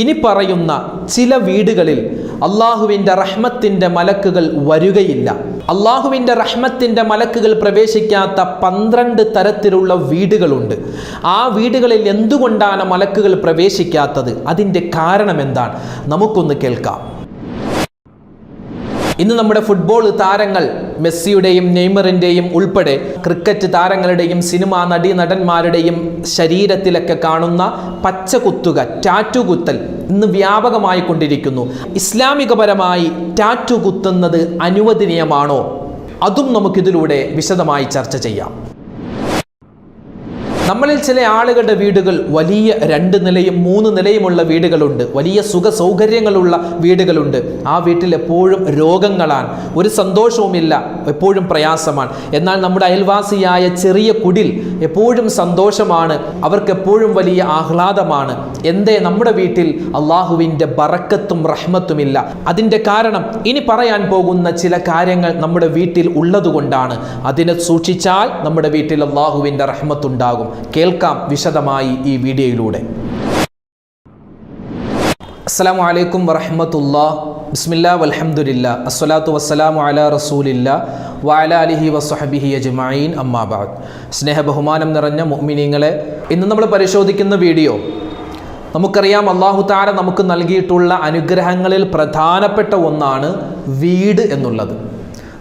ഇനി പറയുന്ന ചില വീടുകളിൽ അള്ളാഹുവിൻ്റെ റഹ്മത്തിൻ്റെ മലക്കുകൾ വരികയില്ല. അള്ളാഹുവിൻ്റെ റഹ്മത്തിൻ്റെ മലക്കുകൾ പ്രവേശിക്കാത്ത 12 തരത്തിലുള്ള വീടുകളുണ്ട്. ആ വീടുകളിൽ എന്തുകൊണ്ടാണ് മലക്കുകൾ പ്രവേശിക്കാത്തത്? അതിൻ്റെ കാരണം എന്താണ്? നമുക്കൊന്ന് കേൾക്കാം. ഇന്ന് നമ്മുടെ ഫുട്ബോൾ താരങ്ങൾ മെസ്സിയുടെയും നെയ്മറിൻ്റെയും ഉൾപ്പെടെ ക്രിക്കറ്റ് താരങ്ങളുടെയും സിനിമാ നടന്മാരുടെയും ശരീരത്തിലൊക്കെ കാണുന്ന പച്ചകുത്തുക, ടാറ്റു കുത്തൽ ഇന്ന് വ്യാപകമായി കൊണ്ടിരിക്കുന്നു. ഇസ്ലാമികപരമായി ടാറ്റു കുത്തുന്നത് അനുവദനീയമാണോ? അതും നമുക്കിതിലൂടെ വിശദമായി ചർച്ച ചെയ്യാം. നമ്മളിൽ ചില ആളുകളുടെ വീടുകൾ വലിയ 2 നിലയും 3 നിലയുമുള്ള വീടുകളുണ്ട്. വലിയ സുഖ സൗകര്യങ്ങളുള്ള വീടുകളുണ്ട്. ആ വീട്ടിൽ എപ്പോഴും രോഗങ്ങളാണ്, ഒരു സന്തോഷവുമില്ല, എപ്പോഴും പ്രയാസമാണ്. എന്നാൽ നമ്മുടെ അയൽവാസിയായ ചെറിയ കുടിൽ എപ്പോഴും സന്തോഷമാണ്, അവർക്കെപ്പോഴും വലിയ ആഹ്ലാദമാണ്. എന്തേ നമ്മുടെ വീട്ടിൽ അള്ളാഹുവിൻ്റെ ബറക്കത്തും റഹ്മത്തുമില്ല? അതിൻ്റെ കാരണം ഇനി പറയാൻ പോകുന്ന ചില കാര്യങ്ങൾ നമ്മുടെ വീട്ടിൽ ഉള്ളതുകൊണ്ടാണ്. അതിനെ സൂക്ഷിച്ചാൽ നമ്മുടെ വീട്ടിൽ അള്ളാഹുവിൻ്റെ റഹ്മത്തുണ്ടാകും. കേൾക്കാം വിശദമായി ഈ വീഡിയോയിലൂടെ. അസ്സലാമു അലൈക്കും വറഹ്മത്തുള്ളാഹി. ബിസ്മില്ലാഹി വൽഹംദുലില്ലാഹി അസ്സലാത്തു വസ്സലാമു അലാ റസൂലില്ലാഹി വഅലാ ആലിഹി വസ്വഹ്ബിഹി അജ്മഈൻ. അമ്മാ ബഅദ്. സ്നേഹ ബഹുമാനം നിറഞ്ഞ മുഅ്മിനീങ്ങളെ, ഇന്ന് നമ്മൾ പരിശോധിക്കുന്ന വീഡിയോ, നമുക്കറിയാം അല്ലാഹു തആല നമുക്ക് നൽകിയിട്ടുള്ള അനുഗ്രഹങ്ങളിൽ പ്രധാനപ്പെട്ട ഒന്നാണ് വീട് എന്നുള്ളത്.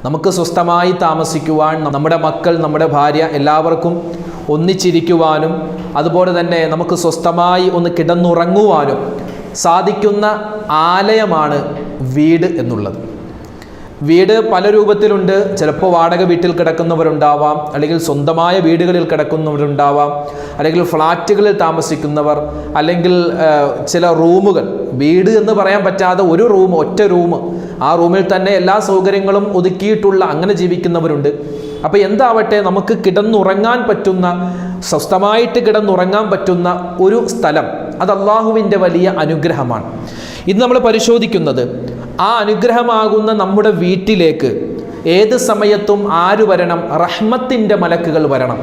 നമുക്ക് സ്വസ്ഥമായി താമസിക്കുവാൻ, നമ്മുടെ മക്കൾ, നമ്മുടെ ഭാര്യ എല്ലാവർക്കും ഒന്നിച്ചിരിക്കുവാനും അതുപോലെ തന്നെ നമുക്ക് സ്വസ്ഥമായി ഒന്ന് കിടന്നുറങ്ങുവാനും സാധിക്കുന്ന ആലയമാണ് വീട് എന്നുള്ളത്. വീട് പല രൂപത്തിലുണ്ട്. ചിലപ്പോൾ വാടക വീട്ടിൽ കിടക്കുന്നവരുണ്ടാവാം, അല്ലെങ്കിൽ സ്വന്തമായ വീടുകളിൽ കിടക്കുന്നവരുണ്ടാവാം, അല്ലെങ്കിൽ ഫ്ലാറ്റുകളിൽ താമസിക്കുന്നവർ, അല്ലെങ്കിൽ ചില റൂമുകൾ, വീട് എന്ന് പറയാൻ പറ്റാതെ ഒരു റൂം, ഒറ്റ റൂം, ആ റൂമിൽ തന്നെ എല്ലാ സൗകര്യങ്ങളും ഒതുക്കിയിട്ടുള്ള അങ്ങനെ ജീവിക്കുന്നവരുണ്ട്. അപ്പോൾ എന്താവട്ടെ, നമുക്ക് കിടന്നുറങ്ങാൻ പറ്റുന്ന, സ്വസ്ഥമായിട്ട് കിടന്നുറങ്ങാൻ പറ്റുന്ന ഒരു സ്ഥലം, അത് അള്ളാഹുവിൻ്റെ വലിയ അനുഗ്രഹമാണ്. ഇത് നമ്മൾ പരിശോധിക്കുന്നത്, ആ അനുഗ്രഹമാകുന്ന നമ്മുടെ വീട്ടിലേക്ക് ഏത് സമയത്തും ആര് വരണം? റഹ്മത്തിൻ്റെ മലക്കുകൾ വരണം.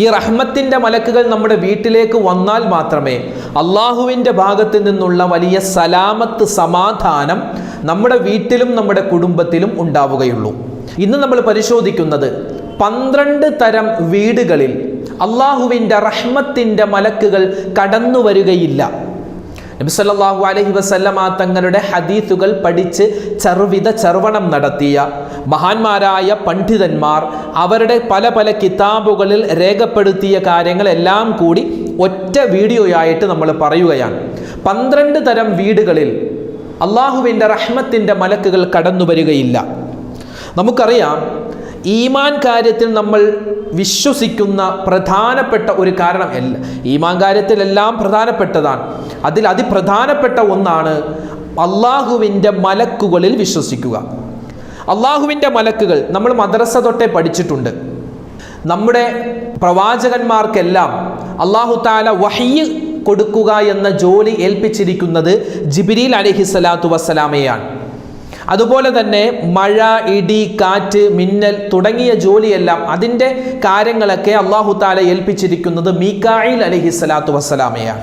ഈ റഹ്മത്തിൻ്റെ മലക്കുകൾ നമ്മുടെ വീട്ടിലേക്ക് വന്നാൽ മാത്രമേ അള്ളാഹുവിൻ്റെ ഭാഗത്ത് നിന്നുള്ള വലിയ സലാമത്ത്, സമാധാനം നമ്മുടെ വീട്ടിലും നമ്മുടെ കുടുംബത്തിലും ഉണ്ടാവുകയുള്ളൂ. ഇന്ന് നമ്മൾ പരിശോധിക്കുന്നത് 12 തരം വീടുകളിൽ അള്ളാഹുവിൻ്റെ റഹ്മത്തിൻ്റെ മലക്കുകൾ കടന്നു വരികയില്ല. നബി സല്ലല്ലാഹു അലൈഹി വസല്ലമ തങ്ങളുടെ ഹദീസുകൾ പഠിച്ച് ചർവണം നടത്തിയ മഹാന്മാരായ പണ്ഡിതന്മാർ അവരുടെ പല കിതാബുകളിൽ രേഖപ്പെടുത്തിയ കാര്യങ്ങളെല്ലാം കൂടി ഒറ്റ വീഡിയോയായിട്ട് നമ്മൾ പറയുകയാണ്. 12 തരം വീടുകളിൽ അള്ളാഹുവിൻ്റെ റഹ്മത്തിൻ്റെ മലക്കുകൾ കടന്നു വരികയില്ല. നമുക്കറിയാം, ഈമാൻ കാര്യത്തിൽ നമ്മൾ വിശ്വസിക്കുന്ന പ്രധാനപ്പെട്ട ഒരു കാരണം, ഈമാൻ കാര്യത്തിലെല്ലാം പ്രധാനപ്പെട്ടതാണ്. അതിൽ അതിപ്രധാനപ്പെട്ട ഒന്നാണ് അള്ളാഹുവിൻ്റെ മലക്കുകളിൽ വിശ്വസിക്കുക. അള്ളാഹുവിൻ്റെ മലക്കുകൾ നമ്മൾ മദ്രസ തൊട്ടേ പഠിച്ചിട്ടുണ്ട്. നമ്മുടെ പ്രവാചകന്മാർക്കെല്ലാം അല്ലാഹു തആല വഹ്യ് കൊടുക്കുക എന്ന ജോലി ഏൽപ്പിച്ചിരിക്കുന്നത് ജിബ്രീൽ അലൈഹിസ്സലാത്തു വസ്സലാമയാണ്. അതുപോലെ തന്നെ മഴ, ഇടി, കാറ്റ്, മിന്നൽ തുടങ്ങിയ ജോലിയെല്ലാം, അതിൻ്റെ കാര്യങ്ങളൊക്കെ അല്ലാഹു തആല ഏൽപ്പിച്ചിരിക്കുന്നത് മീകായിൽ അലൈഹിസ്സലാത്തു വസ്സലാമയാണ്.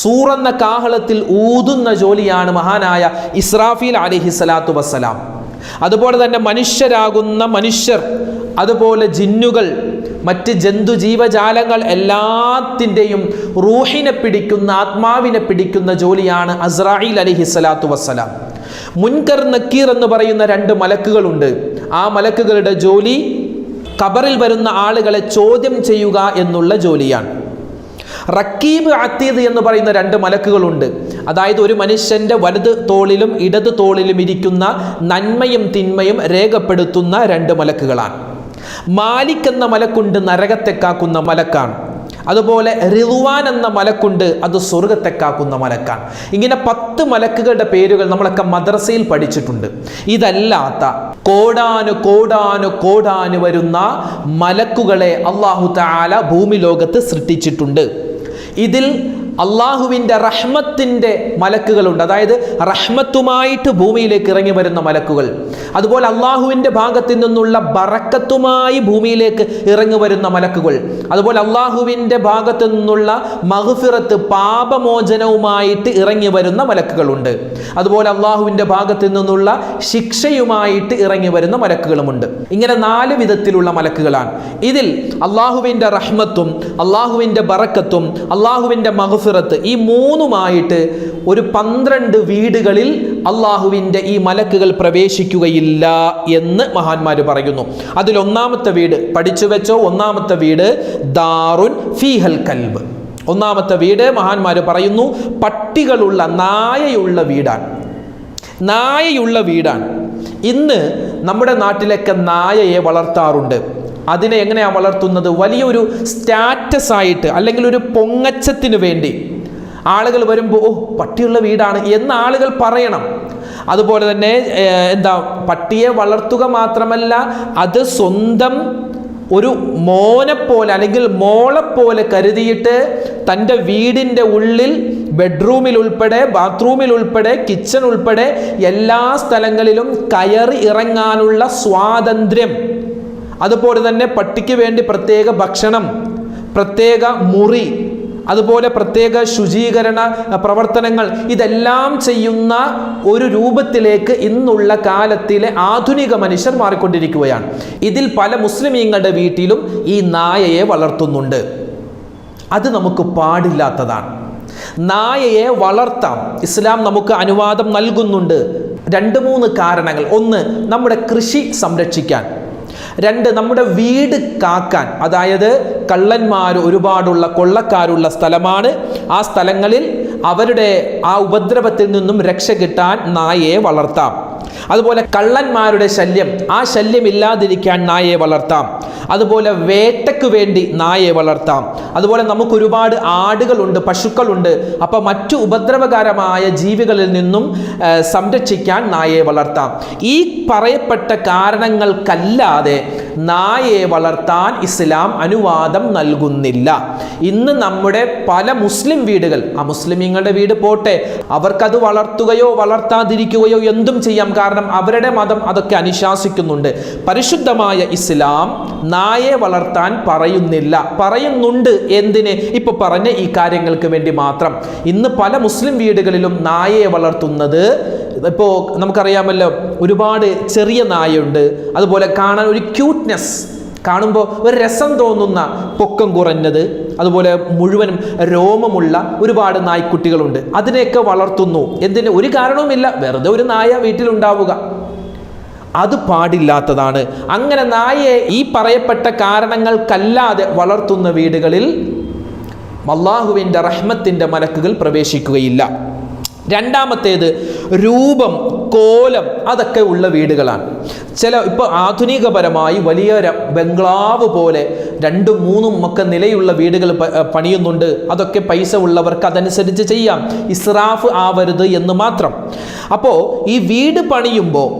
സൂറെന്ന കാഹളത്തിൽ ഊതുന്ന ജോലിയാണ് മഹാനായ ഇസ്രാഫീൽ അലൈഹിസ്സലാത്തു വസ്സലാം. അതുപോലെ തന്നെ മനുഷ്യരാകുന്ന മനുഷ്യർ, അതുപോലെ ജിന്നുകൾ, മറ്റ് ജന്തു ജീവജാലങ്ങൾ എല്ലാത്തിൻ്റെയും റൂഹിനെ പിടിക്കുന്ന, ആത്മാവിനെ പിടിക്കുന്ന ജോലിയാണ് അസ്രാഈൽ അലൈഹിസ്സലാത്തു വസ്സലാം. മുൻകർ നക്കീർ എന്ന് പറയുന്ന 2 മലക്കുകളുണ്ട്. ആ മലക്കുകളുടെ ജോലി ഖബറിൽ വരുന്ന ആളുകളെ ചോദ്യം ചെയ്യുക എന്നുള്ള ജോലിയാണ്. റക്കീബ്, അതീദ് എന്ന് പറയുന്ന 2 മലക്കുകളുണ്ട്. അതായത് ഒരു മനുഷ്യൻ്റെ വലത് തോളിലും ഇടത് തോളിലും ഇരിക്കുന്ന നന്മയും തിന്മയും രേഖപ്പെടുത്തുന്ന 2 മലക്കുകളാണ്. മാലിക് എന്ന മലക്കുണ്ട്, നരകത്തെ കാക്കുന്ന മലക്കാണ്. അതുപോലെ റിദ്വാൻ എന്ന മലക്കുണ്ട്, അത് സ്വർഗത്തെ കാക്കുന്ന മലക്കാണ്. ഇങ്ങനെ 10 മലക്കുകളുടെ പേരുകൾ നമ്മളൊക്കെ മദ്രസയിൽ പഠിച്ചിട്ടുണ്ട്. ഇതല്ലാത്ത കോടാനു വരുന്ന മലക്കുകളെ അല്ലാഹു തആല ഭൂമി ലോകത്ത് സൃഷ്ടിച്ചിട്ടുണ്ട്. ഇതിൽ അള്ളാഹുവിൻ്റെ റഹ്മത്തിൻ്റെ മലക്കുകളുണ്ട്, അതായത് റഹ്മത്തുമായിട്ട് ഭൂമിയിലേക്ക് ഇറങ്ങി വരുന്ന മലക്കുകൾ. അതുപോലെ അള്ളാഹുവിൻ്റെ ഭാഗത്തു നിന്നുള്ള ബറക്കത്തുമായി ഭൂമിയിലേക്ക് ഇറങ്ങി വരുന്ന മലക്കുകൾ. അതുപോലെ അള്ളാഹുവിൻ്റെ ഭാഗത്തു നിന്നുള്ള മഗ്ഫിറത്ത്, പാപമോചനവുമായിട്ട് ഇറങ്ങി വരുന്ന മലക്കുകളുണ്ട്. അതുപോലെ അള്ളാഹുവിൻ്റെ ഭാഗത്തു നിന്നുള്ള ശിക്ഷയുമായിട്ട് ഇറങ്ങി വരുന്ന മലക്കുകളുമുണ്ട്. ഇങ്ങനെ 4 വിധത്തിലുള്ള മലക്കുകളാണ്. ഇതിൽ അള്ളാഹുവിൻ്റെ റഹ്മത്തും അള്ളാഹുവിൻ്റെ ബറക്കത്തും അള്ളാഹുവിൻ്റെ മഗ്ഫിറത്ത്, ഈ 3ഉമായിട്ട് ഒരു 12 വീടുകളിൽ അള്ളാഹുവിൻ്റെ ഈ മലക്കുകൾ പ്രവേശിക്കുകയില്ല എന്ന് മഹാന്മാർ പറയുന്നു. അതിൽ 1-ാമത്തെ വീട് പഠിച്ചു വെച്ചോ. 1-ാമത്തെ വീട് ദാറുൻ ഫീഹൽ കൽബ്. 1-ാമത്തെ വീട് മഹാന്മാർ പറയുന്നു പട്ടികളുള്ള, നായയുള്ള വീടാണ്. നായയുള്ള വീടാണ്. ഇന്ന് നമ്മുടെ നാട്ടിലൊക്കെ നായയെ വളർത്താറുണ്ട്. അതിനെ എങ്ങനെയാണ് വളർത്തുന്നത്? വലിയൊരു സ്റ്റാറ്റസ് ആയിട്ട്, അല്ലെങ്കിൽ ഒരു പൊങ്ങച്ചത്തിന് വേണ്ടി. ആളുകൾ വരുമ്പോൾ പട്ടിയുള്ള വീടാണ് എന്ന് ആളുകൾ പറയണം. അതുപോലെ തന്നെ പട്ടിയെ വളർത്തുക മാത്രമല്ല, അത് സ്വന്തം ഒരു മോനെപ്പോലെ അല്ലെങ്കിൽ മോളെപ്പോലെ കരുതിയിട്ട് തൻ്റെ വീടിൻ്റെ ഉള്ളിൽ, ബെഡ്റൂമിൽ ഉൾപ്പെടെ, ബാത്റൂമിൽ ഉൾപ്പെടെ, കിച്ചൺ ഉൾപ്പെടെ എല്ലാ സ്ഥലങ്ങളിലും കയറി ഇറങ്ങാനുള്ള സ്വാതന്ത്ര്യം. അതുപോലെ തന്നെ പട്ടിക്ക് വേണ്ടി പ്രത്യേക ഭക്ഷണം, പ്രത്യേക മുറി, അതുപോലെ പ്രത്യേക ശുചീകരണ പ്രവർത്തനങ്ങൾ, ഇതെല്ലാം ചെയ്യുന്ന ഒരു രൂപത്തിലേക്ക് ഇന്നുള്ള കാലത്തിലെ ആധുനിക മനുഷ്യർ മാറിക്കൊണ്ടിരിക്കുകയാണ്. ഇതിൽ പല മുസ്ലിമീങ്ങളുടെ വീട്ടിലും ഈ നായയെ വളർത്തുന്നുണ്ട്. അത് നമുക്ക് പാടില്ലാത്തതാണ്. നായയെ വളർത്താം, ഇസ്ലാം നമുക്ക് അനുവാദം നൽകുന്നുണ്ട്. 2-3 കാരണങ്ങൾ. 1, നമ്മുടെ കൃഷി സംരക്ഷിക്കാൻ. 2, നമ്മുടെ വീട് കാക്കാൻ. അതായത് കള്ളന്മാർ ഒരുപാടുള്ള, കൊള്ളക്കാരുള്ള സ്ഥലമാണ്. ആ സ്ഥലങ്ങളിൽ അവരുടെ ആ ഉപദ്രവത്തിൽ നിന്നും രക്ഷ കിട്ടാൻ നായയെ വളർത്താം. അതുപോലെ കള്ളന്മാരുടെ ശല്യം, ആ ശല്യം ഇല്ലാതിരിക്കാൻ നായയെ വളർത്താം. അതുപോലെ വേട്ടയ്ക്ക് വേണ്ടി നായയെ വളർത്താം. അതുപോലെ നമുക്ക് ഒരുപാട് ആടുകളുണ്ട്, പശുക്കളുണ്ട്. അപ്പോൾ മറ്റു ഉപദ്രവകരമായ ജീവികളിൽ നിന്നും സംരക്ഷിക്കാൻ നായയെ വളർത്താം. ഈ പറയപ്പെട്ട കാരണങ്ങൾക്കല്ലാതെ നായയെ വളർത്താൻ ഇസ്ലാം അനുവാദം നൽകുന്നില്ല. ഇന്ന് നമ്മുടെ പല മുസ്ലിം വീടുകൾ, ആ മുസ്ലിമീങ്ങളുടെ വീട് പോട്ടെ, അവർക്കത് വളർത്തുകയോ വളർത്താതിരിക്കുകയോ എന്തും ചെയ്യാം. കാരണം അവരുടെ മതം അതൊക്കെ അനുശാസിക്കുന്നുണ്ട്. പരിശുദ്ധമായ ഇസ്ലാം നായയെ വളർത്താൻ പറയുന്നുണ്ട്. എന്തിന്? ഇപ്പൊ പറഞ്ഞ ഈ കാര്യങ്ങൾക്ക് വേണ്ടി മാത്രം. ഇന്ന് പല മുസ്ലിം വീടുകളിലും നായയെ വളർത്തുന്നത്, ഇപ്പോൾ നമുക്കറിയാമല്ലോ, ഒരുപാട് ചെറിയ നായയുണ്ട്. അതുപോലെ കാണാൻ ഒരു ക്യൂട്ട്നെസ്, കാണുമ്പോൾ ഒരു രസം തോന്നുന്ന, പൊക്കം കുറഞ്ഞത്, അതുപോലെ മുഴുവനും രോമമുള്ള ഒരുപാട് നായ്ക്കുട്ടികളുണ്ട്. അതിനെയൊക്കെ വളർത്തുന്നു. എന്തിന്? ഒരു കാരണവുമില്ല, വെറുതെ ഒരു നായ വീട്ടിലുണ്ടാവുക. അത് പാടില്ലാത്തതാണ്. അങ്ങനെ നായയെ ഈ പറയപ്പെട്ട കാരണങ്ങൾക്കല്ലാതെ വളർത്തുന്ന വീടുകളിൽ അല്ലാഹുവിൻ്റെ റഹ്മത്തിൻ്റെ മലക്കുകൾ പ്രവേശിക്കുകയില്ല. 2-മത്തേത് രൂപം, കോലം, അതൊക്കെ ഉള്ള വീടുകളാണ്. ഇപ്പോൾ ആധുനികപരമായി വലിയ ബംഗ്ലാവ് പോലെ 2, 3 ഒക്കെ നിലയുള്ള വീടുകൾ പണിയുന്നുണ്ട്. അതൊക്കെ പൈസ ഉള്ളവർക്ക് അതനുസരിച്ച് ചെയ്യാം, ഇസ്രാഫ് ആവരുത് എന്ന് മാത്രം. അപ്പോൾ ഈ വീട് പണിയുമ്പോൾ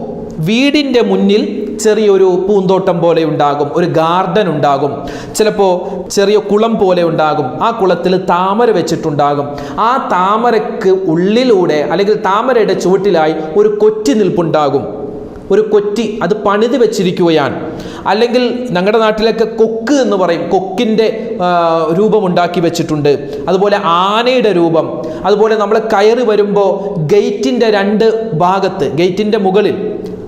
വീടിൻ്റെ മുന്നിൽ ചെറിയൊരു പൂന്തോട്ടം പോലെ ഉണ്ടാകും, ഒരു ഗാർഡൻ ഉണ്ടാകും, ചിലപ്പോൾ ചെറിയ കുളം പോലെ ഉണ്ടാകും. ആ കുളത്തിൽ താമര വെച്ചിട്ടുണ്ടാകും. ആ താമരക്ക് ഉള്ളിലൂടെ, അല്ലെങ്കിൽ താമരയുടെ ചുവട്ടിലായി ഒരു കൊറ്റി നിൽപ്പുണ്ടാകും. ഒരു കൊറ്റി, അത് പണിത് വെച്ചിരിക്കുകയാണ്. അല്ലെങ്കിൽ ഞങ്ങളുടെ നാട്ടിലൊക്കെ കൊക്ക് എന്ന് പറയും, കൊക്കിൻ്റെ രൂപമുണ്ടാക്കി വെച്ചിട്ടുണ്ട്. അതുപോലെ ആനയുടെ രൂപം. അതുപോലെ നമ്മൾ കയറി വരുമ്പോൾ ഗേറ്റിൻ്റെ 2 ഭാഗത്ത്, ഗേറ്റിൻ്റെ മുകളിൽ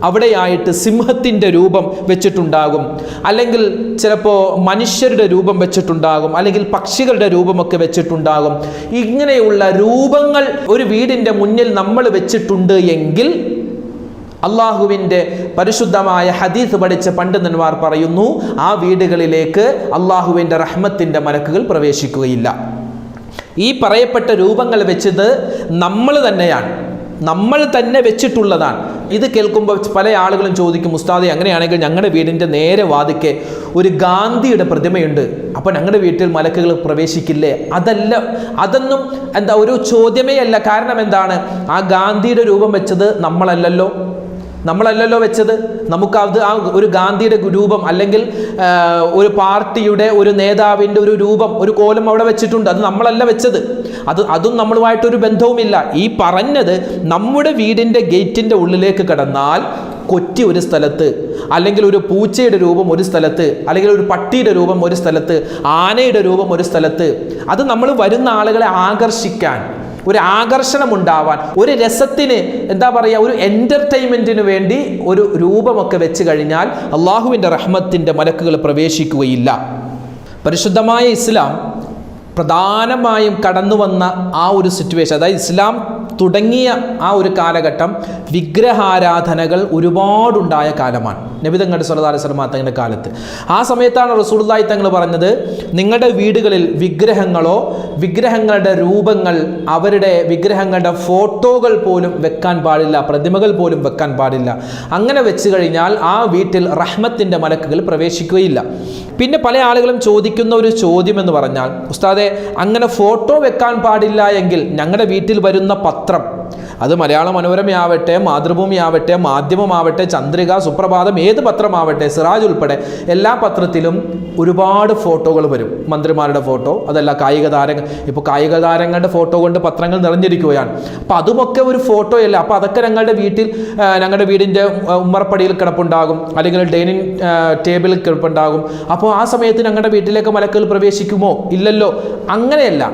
അവിടെയായിട്ട് സിംഹത്തിൻ്റെ രൂപം വെച്ചിട്ടുണ്ടാകും. അല്ലെങ്കിൽ ചിലപ്പോൾ മനുഷ്യരുടെ രൂപം വെച്ചിട്ടുണ്ടാകും, അല്ലെങ്കിൽ പക്ഷികളുടെ രൂപമൊക്കെ വെച്ചിട്ടുണ്ടാകും. ഇങ്ങനെയുള്ള രൂപങ്ങൾ ഒരു വീടിൻ്റെ മുന്നിൽ നമ്മൾ വെച്ചിട്ടുണ്ട് എങ്കിൽ അള്ളാഹുവിൻ്റെ പരിശുദ്ധമായ ഹദീസ് പഠിച്ച പണ്ഡിതന്മാർ പറയുന്നു, ആ വീടുകളിലേക്ക് അള്ളാഹുവിൻ്റെ റഹ്മത്തിൻ്റെ മലക്കുകൾ പ്രവേശിക്കുകയില്ല. ഈ പറയപ്പെട്ട രൂപങ്ങൾ വെച്ചത് നമ്മൾ തന്നെ വെച്ചിട്ടുള്ളതാണ്. ഇത് കേൾക്കുമ്പോൾ പല ആളുകളും ചോദിക്കും, ഉസ്താദെ അങ്ങനെയാണെങ്കിൽ ഞങ്ങളുടെ വീടിൻ്റെ നേരെ വാതിക്കെ ഒരു ഗാന്ധിയുടെ പ്രതിമയുണ്ട്, അപ്പോൾ ഞങ്ങളുടെ വീട്ടിൽ മലക്കുകൾ പ്രവേശിക്കില്ലേ? അതൊന്നും ഒരു ചോദ്യമേ അല്ല. കാരണം എന്താണ്? ആ ഗാന്ധിയുടെ രൂപം വെച്ചത് നമ്മളല്ലല്ലോ. നമ്മളല്ലല്ലോ വെച്ചത്. നമുക്ക് അത് ആ ഒരു ഗാന്ധിയുടെ രൂപം അല്ലെങ്കിൽ ഒരു പാർട്ടിയുടെ ഒരു നേതാവിൻ്റെ ഒരു രൂപം, ഒരു കോലം അവിടെ വെച്ചിട്ടുണ്ട്. അത് നമ്മളല്ല വെച്ചത്. അതും നമ്മളുമായിട്ടൊരു ബന്ധവുമില്ല. ഈ പറഞ്ഞത് നമ്മുടെ വീടിൻ്റെ ഗേറ്റിൻ്റെ ഉള്ളിലേക്ക് കടന്നാൽ കൊറ്റി ഒരു സ്ഥലത്ത്, അല്ലെങ്കിൽ ഒരു പൂച്ചയുടെ രൂപം ഒരു സ്ഥലത്ത്, അല്ലെങ്കിൽ ഒരു പട്ടിയുടെ രൂപം ഒരു സ്ഥലത്ത്, ആനയുടെ രൂപം ഒരു സ്ഥലത്ത്, അത് നമ്മൾ വരുന്ന ആളുകളെ ആകർഷിക്കാൻ, ഒരു ആകർഷണം ഉണ്ടാവാൻ, ഒരു രസത്തിന്, എന്താ പറയുക, ഒരു എൻ്റർടൈൻമെൻറ്റിന് വേണ്ടി ഒരു രൂപമൊക്കെ വെച്ച് കഴിഞ്ഞാൽ അള്ളാഹുവിൻ്റെ റഹ്മത്തിൻ്റെ മലക്കുകൾ പ്രവേശിക്കുകയില്ല. പരിശുദ്ധമായ ഇസ്ലാം പ്രധാനമായും കടന്നു വന്ന ആ ഒരു സിറ്റുവേഷൻ, അതായത് ഇസ്ലാം തുടങ്ങിയ ആ ഒരു കാലഘട്ടം വിഗ്രഹാരാധനകൾ ഒരുപാടുണ്ടായ കാലമാണ്. നബി തങ്ങളുടെ സല്ലല്ലാഹു അലൈഹി വസല്ലം തങ്ങളുടെ കാലത്ത് ആ സമയത്താണ് റസൂലുള്ളാഹി തങ്ങൾ പറഞ്ഞത്, നിങ്ങളുടെ വീടുകളിൽ വിഗ്രഹങ്ങളോ വിഗ്രഹങ്ങളുടെ രൂപങ്ങൾ, അവരുടെ വിഗ്രഹങ്ങളുടെ ഫോട്ടോകൾ പോലും വെക്കാൻ പാടില്ല, പ്രതിമകൾ പോലും വെക്കാൻ പാടില്ല. അങ്ങനെ വെച്ച് കഴിഞ്ഞാൽ ആ വീട്ടിൽ റഹ്മത്തിൻ്റെ മലക്കുകൾ പ്രവേശിക്കുകയില്ല. പിന്നെ പല ആളുകളും ചോദിക്കുന്ന ഒരു ചോദ്യം എന്ന് പറഞ്ഞാൽ, ഉസ്താദെ, അങ്ങനെ ഫോട്ടോ വെക്കാൻ പാടില്ല എങ്കിൽ ഞങ്ങളുടെ വീട്ടിൽ വരുന്ന പത്രം, അത് മലയാള മനോരമയാവട്ടെ, മാതൃഭൂമിയാവട്ടെ, മാധ്യമമാവട്ടെ, ചന്ദ്രിക, സുപ്രഭാതം, ഏത് പത്രമാവട്ടെ, സിറാജ് ഉൾപ്പെടെ എല്ലാ പത്രത്തിലും ഒരുപാട് ഫോട്ടോകൾ വരും. മന്ത്രിമാരുടെ ഫോട്ടോ, അതല്ല കായിക താരങ്ങൾ, ഇപ്പോൾ കായിക താരങ്ങളുടെ ഫോട്ടോ കൊണ്ട് പത്രങ്ങൾ നിറഞ്ഞിരിക്കുകയാണ്. അപ്പോൾ അതുമൊക്കെ ഒരു ഫോട്ടോയല്ല. അപ്പോൾ അതൊക്കെ ഞങ്ങളുടെ വീട്ടിൽ, ഞങ്ങളുടെ വീടിൻ്റെ ഉമ്മറപ്പടിയിൽ കിടപ്പുണ്ടാകും, അല്ലെങ്കിൽ ഡൈനിങ് ടേബിളിൽ കിടപ്പുണ്ടാകും. അപ്പോൾ ആ സമയത്ത് ഞങ്ങളുടെ വീട്ടിലേക്ക് മലക്കുകൾ പ്രവേശിക്കുമോ? ഇല്ലല്ലോ. അങ്ങനെയല്ല.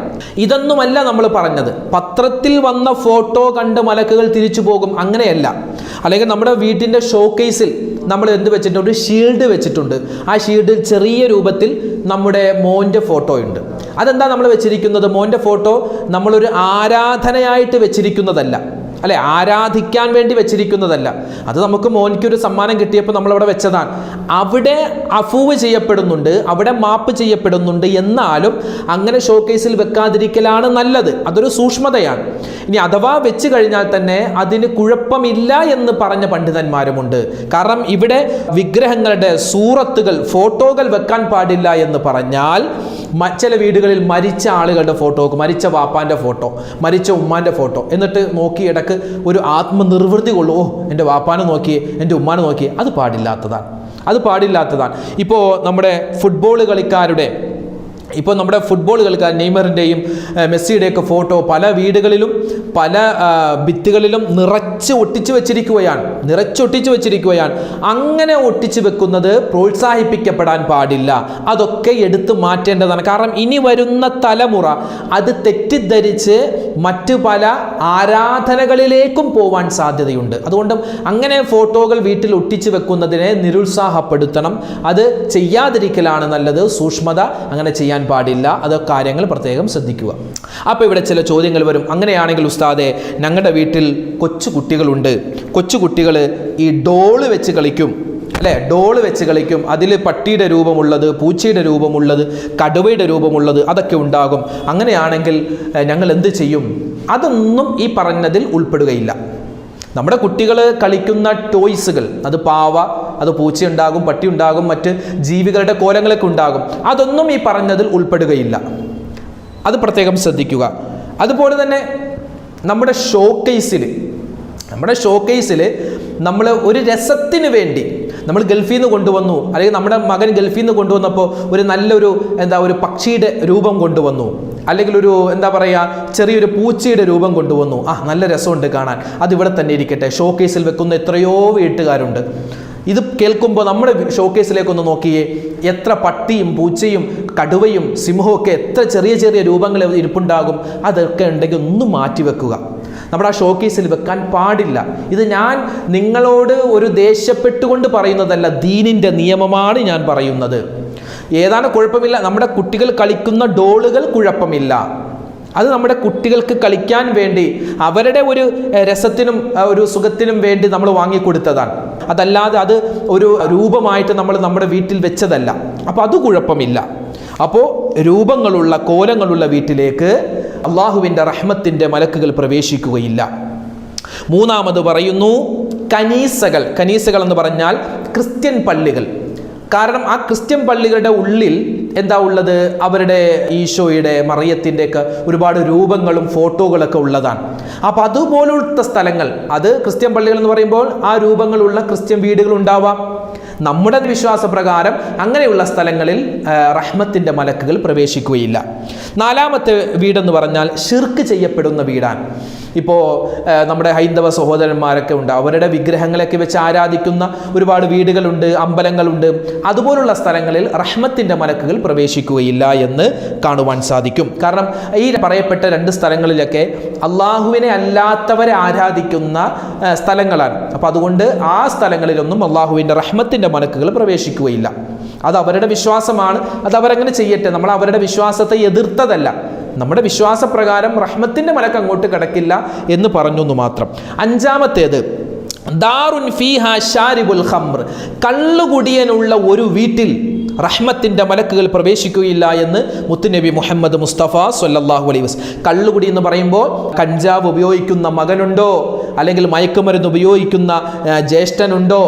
ഇതൊന്നുമല്ല നമ്മൾ പറഞ്ഞത്. പത്രത്തിൽ വന്ന ഫോട്ടോ കണ്ട് മലക്കുകൾ തിരിച്ചു പോകും, അങ്ങനെയല്ല. അല്ലെങ്കിൽ നമ്മുടെ വീട്ടിൻ്റെ ഷോക്കേസിൽ നമ്മൾ എന്ത് വെച്ചിട്ടുണ്ട്? ഒരു ഷീൽഡ് വെച്ചിട്ടുണ്ട്. ആ ഷീൽഡിൽ ചെറിയ രൂപത്തിൽ നമ്മുടെ മോൻ്റെ ഫോട്ടോ ഉണ്ട്. അതെന്താ നമ്മൾ വെച്ചിരിക്കുന്നത്? മോൻ്റെ ഫോട്ടോ നമ്മളൊരു ആരാധനയായിട്ട് വെച്ചിരിക്കുന്നതല്ല, അല്ലെ, ആരാധിക്കാൻ വേണ്ടി വെച്ചിരിക്കുന്നതല്ല. അത് നമുക്ക് മോനിക്കൊരു സമ്മാനം കിട്ടിയപ്പോൾ നമ്മളവിടെ വെച്ചതാണ്. അവിടെ അഫൂവ് ചെയ്യപ്പെടുന്നുണ്ട്, അവിടെ മാപ്പ് ചെയ്യപ്പെടുന്നുണ്ട്. എന്നാലും അങ്ങനെ ഷോക്കേസിൽ വെക്കാതിരിക്കലാണ് നല്ലത്. അതൊരു സൂക്ഷ്മതയാണ്. ഇനി അഥവാ വെച്ച് കഴിഞ്ഞാൽ തന്നെ അതിന് കുഴപ്പമില്ല എന്ന് പറഞ്ഞ പണ്ഡിതന്മാരുമുണ്ട്. കാരണം ഇവിടെ വിഗ്രഹങ്ങളുടെ സൂറത്തുകൾ, ഫോട്ടോകൾ വെക്കാൻ പാടില്ല എന്ന് പറഞ്ഞാൽ ചില വീടുകളിൽ മരിച്ച ആളുകളുടെ ഫോട്ടോ, മരിച്ച വാപ്പാൻ്റെ ഫോട്ടോ, മരിച്ച ഉമ്മാൻ്റെ ഫോട്ടോ, എന്നിട്ട് നോക്കി ഇടക്ക് ഒരു ആത്മനിർവൃത്തി കൊള്ളു, ഓ എൻ്റെ വാപ്പാനെ നോക്കിയേ, എൻ്റെ ഉമ്മാനെ നോക്കിയേ, അത് പാടില്ലാത്തതാണ്. അത് പാടില്ലാത്തതാണ്. ഇപ്പോൾ നമ്മുടെ ഫുട്ബോൾ കളിക്കാർ, നെയ്മറിൻ്റെയും മെസ്സിയുടെയൊക്കെ ഫോട്ടോ പല വീടുകളിലും പല ഭിത്തികളിലും നിറച്ച് ഒട്ടിച്ചു വെച്ചിരിക്കുകയാണ്. അങ്ങനെ ഒട്ടിച്ചു വെക്കുന്നത് പ്രോത്സാഹിപ്പിക്കപ്പെടാൻ പാടില്ല. അതൊക്കെ എടുത്തു മാറ്റേണ്ടതാണ്. കാരണം ഇനി വരുന്ന തലമുറ അത് തെറ്റിദ്ധരിച്ച് മറ്റു പല ആരാധനകളിലേക്കും പോവാൻ സാധ്യതയുണ്ട്. അതുകൊണ്ട് അങ്ങനെ ഫോട്ടോകൾ വീട്ടിൽ ഒട്ടിച്ചു വെക്കുന്നതിനെ നിരുത്സാഹപ്പെടുത്തണം. അത് ചെയ്യാതിരിക്കലാണ് നല്ലത്. സൂക്ഷ്മത, അങ്ങനെ ചെയ്യാൻ പാടില്ല. അത് കാര്യങ്ങൾ പ്രത്യേകം ശ്രദ്ധിക്കുക. അപ്പോൾ ഇവിടെ ചില ചോദ്യങ്ങൾ വരും. അങ്ങനെയാണെങ്കിൽ ഉസ്താദെ, ഞങ്ങളുടെ വീട്ടിൽ കൊച്ചുകുട്ടികളുണ്ട്, കൊച്ചുകുട്ടികൾ ഈ ഡോള് വെച്ച് കളിക്കും, അല്ലേ, ഡോള് വെച്ച് കളിക്കും. അതിൽ പട്ടിയുടെ രൂപമുള്ളത്, പൂച്ചയുടെ രൂപമുള്ളത്, കടുവയുടെ രൂപമുള്ളത്, അതൊക്കെ ഉണ്ടാകും. അങ്ങനെയാണെങ്കിൽ ഞങ്ങൾ എന്ത് ചെയ്യും? അതൊന്നും ഈ പറഞ്ഞതിൽ ഉൾപ്പെടുകയില്ല. നമ്മുടെ കുട്ടികൾ കളിക്കുന്ന ടോയ്സുകൾ, അത് പാവ, അത് പൂച്ചയുണ്ടാകും, പട്ടി ഉണ്ടാകും, മറ്റ് ജീവികളുടെ കോലങ്ങളൊക്കെ ഉണ്ടാകും. അതൊന്നും ഈ പറഞ്ഞതിൽ ഉൾപ്പെടുകയില്ല. അത് പ്രത്യേകം ശ്രദ്ധിക്കുക. അതുപോലെ തന്നെ നമ്മുടെ ഷോക്കേസിൽ നമ്മൾ ഒരു രസത്തിന് വേണ്ടി നമ്മൾ ഗൾഫിൽ നിന്ന് കൊണ്ടുവന്നു, അല്ലെങ്കിൽ നമ്മുടെ മകൻ ഗൾഫിൽ നിന്ന് കൊണ്ടുവന്നപ്പോൾ ഒരു നല്ലൊരു ഒരു പക്ഷിയുടെ രൂപം കൊണ്ടുവന്നു, അല്ലെങ്കിൽ ഒരു ചെറിയൊരു പൂച്ചയുടെ രൂപം കൊണ്ടുവന്നു. നല്ല രസമുണ്ട് കാണാൻ, അതിവിടെ തന്നെ ഇരിക്കട്ടെ. ഷോക്കേസിൽ വെക്കുന്ന എത്രയോ വീട്ടുകാരുണ്ട്. ഇത് കേൾക്കുമ്പോൾ നമ്മുടെ ഷോക്കേസിലേക്കൊന്ന് നോക്കിയേ, എത്ര പട്ടിയും പൂച്ചയും കടുവയും സിംഹവും ഒക്കെ എത്ര ചെറിയ ചെറിയ രൂപങ്ങൾ ഇരിപ്പുണ്ടാകും. അതൊക്കെ ഉണ്ടെങ്കിൽ ഒന്ന് മാറ്റി വെക്കുക. നമ്മുടെ ആ ഷോക്കേസിൽ വെക്കാൻ പാടില്ല. ഇത് ഞാൻ നിങ്ങളോട് ഒരു ദേഷ്യപ്പെട്ടുകൊണ്ട് പറയുന്നതല്ല, ദീനിൻ്റെ നിയമമാണ് ഞാൻ പറയുന്നത്. ഏതാണ് കുഴപ്പമില്ല, നമ്മുടെ കുട്ടികൾ കളിക്കുന്ന ഡോളുകൾ കുഴപ്പമില്ല. അത് നമ്മുടെ കുട്ടികൾക്ക് കളിക്കാൻ വേണ്ടി, അവരുടെ ഒരു രസത്തിനും ഒരു സുഖത്തിനും വേണ്ടി നമ്മൾ വാങ്ങിക്കൊടുത്തതാണ്. അതല്ലാതെ അത് ഒരു രൂപമായിട്ട് നമ്മൾ നമ്മുടെ വീട്ടിൽ വെച്ചതല്ല. അപ്പോൾ അത് കുഴപ്പമില്ല. അപ്പോൾ രൂപങ്ങളുള്ള, കോലങ്ങളുള്ള വീട്ടിലേക്ക് അള്ളാഹുവിൻ്റെ റഹ്മത്തിൻ്റെ മലക്കുകൾ പ്രവേശിക്കുകയില്ല. മൂന്നാമത് പറയുന്നു, കനീസകൾ എന്ന് പറഞ്ഞാൽ ക്രിസ്ത്യൻ പള്ളികൾ. കാരണം ആ ക്രിസ്ത്യൻ പള്ളികളുടെ ഉള്ളിൽ എന്താ ഉള്ളത്? അവരുടെ ഈശോയുടെ മറിയത്തിൻ്റെ ഒക്കെ ഒരുപാട് രൂപങ്ങളും ഫോട്ടോകളൊക്കെ ഉള്ളതാണ്. അപ്പോൾ അതുപോലത്തെ സ്ഥലങ്ങൾ, അത് ക്രിസ്ത്യൻ പള്ളികൾ എന്ന് പറയുമ്പോൾ ആ രൂപങ്ങളുള്ള ക്രിസ്ത്യൻ വീടുകൾ ഉണ്ടാവാം. നമ്മുടെ വിശ്വാസപ്രകാരം അങ്ങനെയുള്ള സ്ഥലങ്ങളിൽ റഹ്മത്തിൻ്റെ മലക്കുകൾ പ്രവേശിക്കുകയില്ല. നാലാമത്തെ വീടെന്ന് പറഞ്ഞാൽ ഷിർക്ക് ചെയ്യപ്പെടുന്ന വീടാണ്. ഇപ്പോൾ നമ്മുടെ ഹൈന്ദവ സഹോദരന്മാരൊക്കെ ഉണ്ട്, അവരുടെ വിഗ്രഹങ്ങളൊക്കെ വെച്ച് ആരാധിക്കുന്ന ഒരുപാട് വീടുകളുണ്ട്, അമ്പലങ്ങളുണ്ട്. അതുപോലുള്ള സ്ഥലങ്ങളിൽ റഹ്മത്തിൻ്റെ മലക്കുകൾ പ്രവേശിക്കുകയില്ല എന്ന് കാണുവാൻ സാധിക്കും. കാരണം ഈ പറയപ്പെട്ട രണ്ട് സ്ഥലങ്ങളിലൊക്കെ അള്ളാഹുവിനെ അല്ലാത്തവരെ ആരാധിക്കുന്ന സ്ഥലങ്ങളാണ്. അപ്പം അതുകൊണ്ട് ആ സ്ഥലങ്ങളിലൊന്നും അള്ളാഹുവിൻ്റെ റഹ്മത്തിൻ്റെ മലക്കുകൾ പ്രവേശിക്കുകയില്ല. അത് അവരുടെ വിശ്വാസമാണ്, അത് അവരങ്ങനെ ചെയ്യട്ടെ. നമ്മൾ അവരുടെ വിശ്വാസത്തെ എതിർത്തതല്ല. നമ്മുടെ വിശ്വാസപ്രകാരം റഹ്മത്തിൻ്റെ മലക്ക് അങ്ങോട്ട് കിടക്കില്ല എന്ന് പറഞ്ഞു എന്ന് മാത്രം. അഞ്ചാമത്തേത് ദാറുൻ ഫീഹാ ശാരിബുൽ ഖംർ, കള്ളുകുടിയനുള്ള ഒരു വീട്ടിൽ റഹ്മത്തിൻ്റെ മലക്കുകൾ പ്രവേശിക്കുകയില്ല എന്ന് മുത്തുനബി മുഹമ്മദ് മുസ്തഫ സ്വല്ലല്ലാഹു അലൈഹി വസല്ലം. കള്ളുകുടി എന്ന് പറയുമ്പോൾ കഞ്ചാവ് ഉപയോഗിക്കുന്ന മകനുണ്ടോ, അല്ലെങ്കിൽ മയക്കുമരുന്ന് ഉപയോഗിക്കുന്ന ജ്യേഷ്ഠനുണ്ടോ,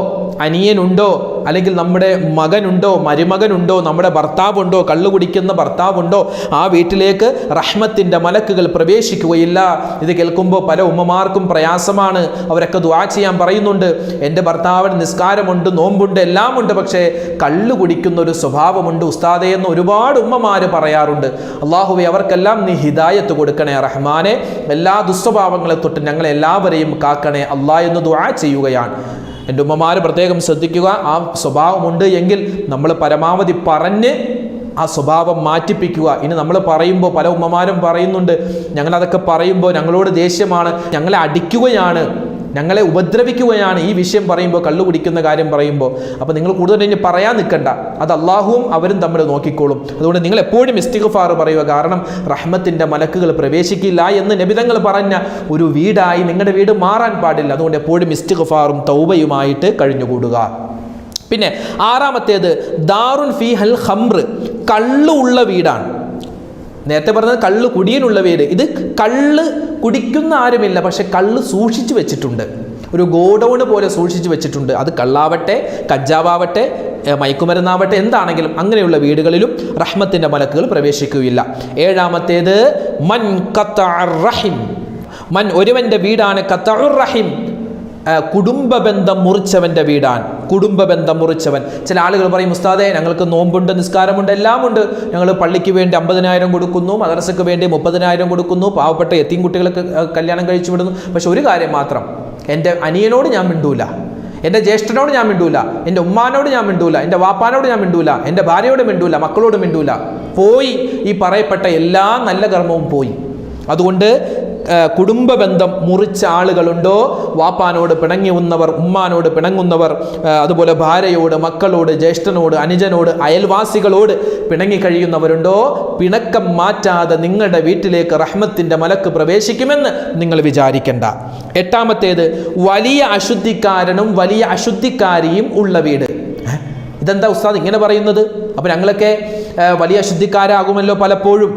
അനിയനുണ്ടോ, അല്ലെങ്കിൽ നമ്മുടെ മകനുണ്ടോ, മരുമകനുണ്ടോ, നമ്മുടെ ഭർത്താവുണ്ടോ, കള്ളു കുടിക്കുന്ന ഭർത്താവുണ്ടോ, ആ വീട്ടിലേക്ക് റഹ്മത്തിൻ്റെ മലക്കുകൾ പ്രവേശിക്കുകയില്ല. ഇത് കേൾക്കുമ്പോൾ പല ഉമ്മമാർക്കും പ്രയാസമാണ്. അവരൊക്കെ ദുആ ചെയ്യാൻ പറയുന്നുണ്ട്. എൻ്റെ ഭർത്താവിന് നിസ്കാരമുണ്ട്, നോമ്പുണ്ട്, എല്ലാം ഉണ്ട്, പക്ഷേ കള്ളു കുടിക്കുന്ന ഒരു സ്വഭാവമുണ്ട് ഉസ്താദേ എന്ന് ഒരുപാട് ഉമ്മമാർ പറയാറുണ്ട്. അള്ളാഹുവേ അവർക്കെല്ലാം നീ ഹിദായത്ത് കൊടുക്കണേ റഹ്മാനെ, എല്ലാ ദുസ്വഭാവങ്ങളെ തൊട്ട് ഞങ്ങളെല്ലാവരെയും കാക്കണേ അല്ലാ എന്ന് ദുആ ചെയ്യുകയാണ്. എൻ്റെ ഉമ്മമാർ പ്രത്യേകം ശ്രദ്ധിക്കുക. ആ സ്വഭാവമുണ്ട് എങ്കിൽ നമ്മൾ പരമാവധി പറഞ്ഞ് ആ സ്വഭാവം മാറ്റിപ്പിക്കുക. ഇനി നമ്മൾ പറയുമ്പോൾ പല ഉമ്മമാരും പറയുന്നുണ്ട്, ഞങ്ങളതൊക്കെ പറയുമ്പോൾ ഞങ്ങളോട് ദേഷ്യമാണ്, ഞങ്ങളെ അടിക്കുകയാണ്, ഞങ്ങളെ ഉപദ്രവിക്കുകയാണ് ഈ വിഷയം പറയുമ്പോൾ, കള്ളു കുടിക്കുന്ന കാര്യം പറയുമ്പോൾ. അപ്പോൾ നിങ്ങൾ കൂടുതൽ ഇനി പറയാൻ നിൽക്കണ്ട, അത് അള്ളാഹുവും അവരും തമ്മിൽ നോക്കിക്കോളും. അതുകൊണ്ട് നിങ്ങൾ എപ്പോഴും ഇസ്തിഗ്ഫാർ പറയുക. കാരണം റഹ്മത്തിൻ്റെ മലക്കുകൾ പ്രവേശിക്കില്ല എന്ന് നബിതങ്ങൾ പറഞ്ഞ ഒരു വീടായി നിങ്ങളുടെ വീട് മാറാൻ പാടില്ല. അതുകൊണ്ട് എപ്പോഴും ഇസ്തിഗ്ഫാറും തൗബയുമായിട്ട് കഴിഞ്ഞുകൂടുക. പിന്നെ ആറാമത്തേത് ദാറുൻ ഫീഹൽ ഖംർ, കള്ളു ഉള്ള വീടാണ്. നേരത്തെ പറഞ്ഞത് കള്ള് കുടിയനുള്ള വീട്. ഇത് കള്ള് കുടിക്കുന്ന ആരുമില്ല, പക്ഷെ കള്ള് സൂക്ഷിച്ചു വെച്ചിട്ടുണ്ട്, ഒരു ഗോഡൗണ് പോലെ സൂക്ഷിച്ചു വെച്ചിട്ടുണ്ട്. അത് കള്ളാവട്ടെ, കഞ്ചാവാവട്ടെ, മയക്കുമരുന്നാവട്ടെ, എന്താണെങ്കിലും അങ്ങനെയുള്ള വീടുകളിലും റഹ്മത്തിൻ്റെ മലക്കുകൾ പ്രവേശിക്കുകയില്ല. ഏഴാമത്തേത് മൻ ഖത്തഅർ റഹിം, മൻ ഒരുവൻ്റെ വീടാണ് ഖത്തഉർ റഹിം, കുടുംബബന്ധം മുറിച്ചവൻ്റെ വീടാണ്. കുടുംബബന്ധം മുറിച്ചവൻ. ചില ആളുകൾ പറയും, ഉസ്താദേ ഞങ്ങൾക്ക് നോമ്പുണ്ട്, നിസ്കാരമുണ്ട്, എല്ലാം ഉണ്ട്, ഞങ്ങൾ പള്ളിക്ക് വേണ്ടി 50,000 കൊടുക്കുന്നു, മദ്രസയ്ക്ക് വേണ്ടി 30,000 കൊടുക്കുന്നു, പാവപ്പെട്ട യതീം കുട്ടികൾക്ക് കല്യാണം കഴിച്ചു വിടുന്നു. പക്ഷെ ഒരു കാര്യം മാത്രം, എൻ്റെ അനിയനോട് ഞാൻ മിണ്ടൂല, എൻ്റെ ജ്യേഷ്ഠനോട് ഞാൻ മിണ്ടൂല, എൻ്റെ ഉമ്മാനോട് ഞാൻ മിണ്ടൂല, എൻ്റെ വാപ്പാനോട് ഞാൻ മിണ്ടൂല, എൻ്റെ ഭാര്യയോട് മിണ്ടൂല, മക്കളോട് മിണ്ടൂല. പോയി ഈ പറയപ്പെട്ട എല്ലാ നല്ല കർമ്മവും പോയി. അതുകൊണ്ട് കുടുംബ ബന്ധം മുറിച്ച ആളുകളുണ്ടോ, വാപ്പാനോട് പിണങ്ങുന്നവർ, ഉമ്മാനോട് പിണങ്ങുന്നവർ, അതുപോലെ ഭാര്യയോട്, മക്കളോട്, ജ്യേഷ്ഠനോട്, അനുജനോട്, അയൽവാസികളോട് പിണങ്ങി കഴിയുന്നവരുണ്ടോ, പിണക്കം മാറ്റാതെ നിങ്ങളുടെ വീട്ടിലേക്ക് റഹ്മത്തിൻ്റെ മലക്ക് പ്രവേശിക്കുമെന്ന് നിങ്ങൾ വിചാരിക്കേണ്ട. എട്ടാമത്തേത് വലിയ അശുദ്ധിക്കാരനും വലിയ അശുദ്ധിക്കാരിയും ഉള്ള വീട്. ഇതെന്താ ഉസ്താദ് ഇങ്ങനെ പറയുന്നത്? അപ്പോൾ ഞങ്ങളൊക്കെ വലിയ അശുദ്ധിക്കാരാകുമല്ലോ, പലപ്പോഴും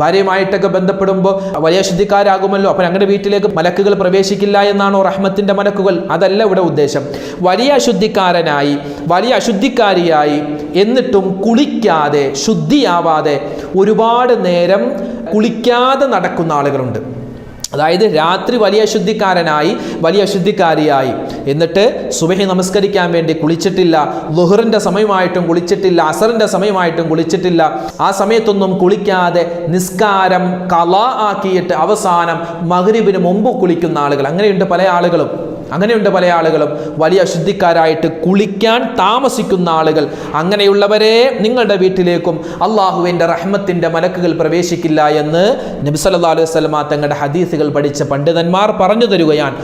ഭാര്യയുമായിട്ടൊക്കെ ബന്ധപ്പെടുമ്പോൾ വലിയ അശുദ്ധിക്കാരാകുമല്ലോ, അപ്പോൾ ഞങ്ങളുടെ വീട്ടിലേക്ക് മലക്കുകൾ പ്രവേശിക്കില്ല എന്നാണോ റഹ്മത്തിൻ്റെ മലക്കുകൾ? അതല്ല ഇവിടെ ഉദ്ദേശം. വലിയ അശുദ്ധിക്കാരനായി, വലിയ അശുദ്ധിക്കാരിയായി, എന്നിട്ടും കുളിക്കാതെ, ശുദ്ധിയാവാതെ ഒരുപാട് നേരം കുളിക്കാതെ നടക്കുന്ന ആളുകളുണ്ട്. അതായത് രാത്രി വലിയ അശുദ്ധിക്കാരനായി, വലിയ അശുദ്ധിക്കാരിയായി, എന്നിട്ട് സുബഹി നമസ്കരിക്കാൻ വേണ്ടി കുളിച്ചിട്ടില്ല, ളുഹറിൻ്റെ സമയമായിട്ടും കുളിച്ചിട്ടില്ല, അസറിൻ്റെ സമയമായിട്ടും കുളിച്ചിട്ടില്ല, ആ സമയത്തൊന്നും കുളിക്കാതെ നിസ്കാരം ഖളാ ആക്കിയിട്ട് അവസാനം മഗ്രിബിന് മുമ്പ് കുളിക്കുന്ന ആളുകൾ, അങ്ങനെയുണ്ട് പല ആളുകളും വലിയ അശുദ്ധിക്കാരായിട്ട് കുളിക്കാൻ താമസിക്കുന്ന ആളുകൾ. അങ്ങനെയുള്ളവരെ നിങ്ങളുടെ വീട്ടിലേക്കും അള്ളാഹുവിൻ്റെ റഹ്മത്തിൻ്റെ മലക്കുകൾ പ്രവേശിക്കില്ല എന്ന് നബി സല്ലല്ലാഹു അലൈഹി വസല്ലം തങ്ങളുടെ ഹദീസുകൾ പഠിച്ച പണ്ഡിതന്മാർ പറഞ്ഞു തരുകയാണ്.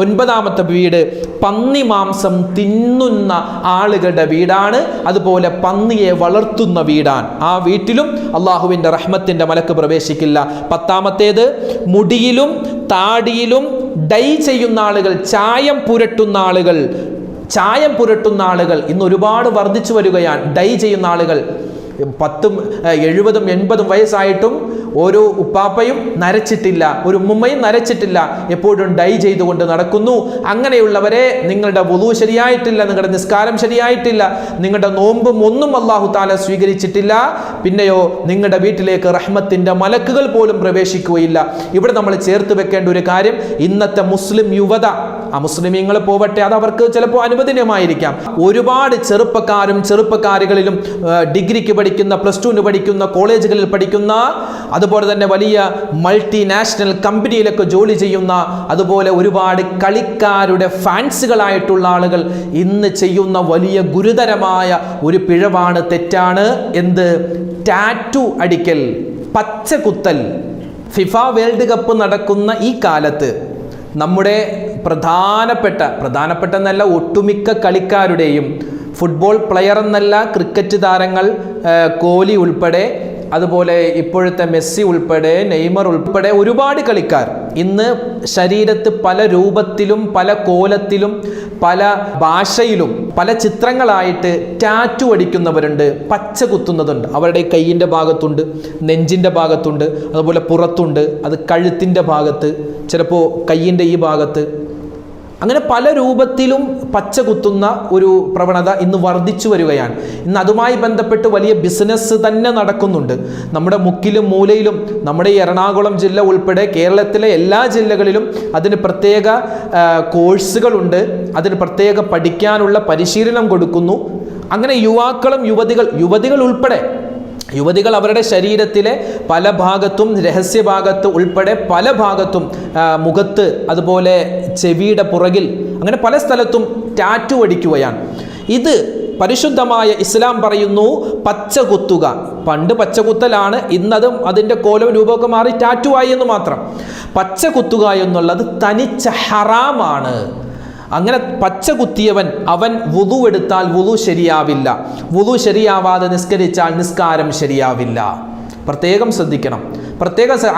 ഒൻപതാമത്തെ വീട് പന്നി മാംസം തിന്നുന്ന ആളുകളുടെ വീടാണ്, അതുപോലെ പന്നിയെ വളർത്തുന്ന വീടാണ്. ആ വീട്ടിലും അള്ളാഹുവിൻ്റെ റഹ്മത്തിൻ്റെ മലക്ക് പ്രവേശിക്കില്ല. പത്താമത്തേത് മുടിയിലും താടിയിലും ഡൈ ചെയ്യുന്ന ആളുകൾ, ചായം പുരട്ടുന്ന ആളുകൾ ഇന്ന് ഒരുപാട് വർദ്ധിച്ചു വരികയാണ്. ഡൈ ചെയ്യുന്ന ആളുകൾ, 10, 70, 80 വയസ്സായിട്ടും ഒരു ഉപ്പാപ്പയും നരച്ചിട്ടില്ല, ഒരു ഉമ്മയും നരച്ചിട്ടില്ല, എപ്പോഴും ഡൈ ചെയ്തുകൊണ്ട് നടക്കുന്നു. അങ്ങനെയുള്ളവരെ നിങ്ങളുടെ വുളു ശരിയായിട്ടില്ല, നിങ്ങളുടെ നിസ്കാരം ശരിയായിട്ടില്ല, നിങ്ങളുടെ നോമ്പും ഒന്നും അല്ലാഹു തആല സ്വീകരിച്ചിട്ടില്ല. പിന്നെയോ നിങ്ങളുടെ വീട്ടിലേക്ക് റഹ്മത്തിന്റെ മലക്കുകൾ പോലും പ്രവേശിക്കുകയില്ല. ഇവിടെ നമ്മൾ ചേർത്ത് വെക്കേണ്ട ഒരു കാര്യം, ഇന്നത്തെ മുസ്ലിം യുവത, ആ മുസ്ലിമീങ്ങൾ പോവട്ടെ, അത് അവർക്ക് ചിലപ്പോൾ അനുവദനീയമായിരിക്കാം. ഒരുപാട് ചെറുപ്പക്കാരും ചെറുപ്പക്കാരികളിലും ഡിഗ്രിക്ക് പഠിക്കുന്ന, പ്ലസ് ടുവിന് പഠിക്കുന്ന, കോളേജുകളിൽ പഠിക്കുന്ന, അതുപോലെ തന്നെ വലിയ മൾട്ടിനാഷണൽ കമ്പനിയിലൊക്കെ ജോലി ചെയ്യുന്ന, അതുപോലെ ഒരുപാട് കളിക്കാരുടെ ഫാൻസുകളായിട്ടുള്ള ആളുകൾ ഇന്ന് ചെയ്യുന്ന വലിയ ഗുരുതരമായ ഒരു പിഴവാണ്, തെറ്റാണ്. എന്ത്? ടാറ്റു അടിക്കൽ, പച്ച കുത്തൽ. ഫിഫ വേൾഡ് കപ്പ് നടക്കുന്ന ഈ കാലത്ത് നമ്മുടെ പ്രധാനപ്പെട്ട എന്നല്ല, ഒട്ടുമിക്ക കളിക്കാരുടെയും, ഫുട്ബോൾ പ്ലെയർ എന്നല്ല, ക്രിക്കറ്റ് താരങ്ങൾ, കോഹ്ലി ഉൾപ്പെടെ, അതുപോലെ ഇപ്പോഴത്തെ മെസ്സി ഉൾപ്പെടെ, നെയ്മർ ഉൾപ്പെടെ ഒരുപാട് കളിക്കാർ ഇന്ന് ശരീരത്ത് പല രൂപത്തിലും പല കോലത്തിലും പല ഭാഷയിലും പല ചിത്രങ്ങളായിട്ട് ടാറ്റു അടിക്കുന്നവരുണ്ട്, പച്ച കുത്തുന്നതുണ്ട്. അവരുടെ കയ്യിൻ്റെ ഭാഗത്തുണ്ട്, നെഞ്ചിൻ്റെ ഭാഗത്തുണ്ട്, അതുപോലെ പുറത്തുണ്ട്, അത് കഴുത്തിൻ്റെ ഭാഗത്ത്, ചിലപ്പോൾ കയ്യിൻ്റെ ഈ ഭാഗത്ത്, അങ്ങനെ പല രൂപത്തിലും പച്ച കുത്തുന്ന ഒരു പ്രവണത ഇന്ന് വർദ്ധിച്ചു വരികയാണ്. ഇന്ന് അതുമായി ബന്ധപ്പെട്ട് വലിയ ബിസിനസ് തന്നെ നടക്കുന്നുണ്ട്. നമ്മുടെ മുക്കിലും മൂലയിലും, നമ്മുടെ ഈ എറണാകുളം ജില്ല ഉൾപ്പെടെ കേരളത്തിലെ എല്ലാ ജില്ലകളിലും അതിന് പ്രത്യേക കോഴ്സുകളുണ്ട്, അതിന് പ്രത്യേക പഠിക്കാനുള്ള പരിശീലനം കൊടുക്കുന്നു. അങ്ങനെ യുവാക്കളും യുവതികൾ അവരുടെ ശരീരത്തിലെ പല ഭാഗത്തും, രഹസ്യഭാഗത്ത് ഉൾപ്പെടെ പല ഭാഗത്തും, മുഖത്ത്, അതുപോലെ ചെവിയുടെ പുറകിൽ, അങ്ങനെ പല സ്ഥലത്തും ടാറ്റു അടിക്കുകയാണ്. ഇത് പരിശുദ്ധമായ ഇസ്ലാം പറയുന്നു പച്ച കുത്തുക. പണ്ട് പച്ചകുത്തലാണ്, ഇന്നതും അതിൻ്റെ കോലവും രൂപമൊക്കെ മാറി ടാറ്റു ആയി എന്ന് മാത്രം. പച്ച കുത്തുക എന്നുള്ളത് തനിച്ച ഹറാമാണ്. അങ്ങനെ പച്ച കുത്തിയവൻ അവൻ വുളു എടുത്താൽ വുളു ശരിയാവില്ല, വുളു ശരിയാവാതെ നിസ്കരിച്ചാൽ നിസ്കാരം ശരിയാവില്ല. പ്രത്യേകം ശ്രദ്ധിക്കണം.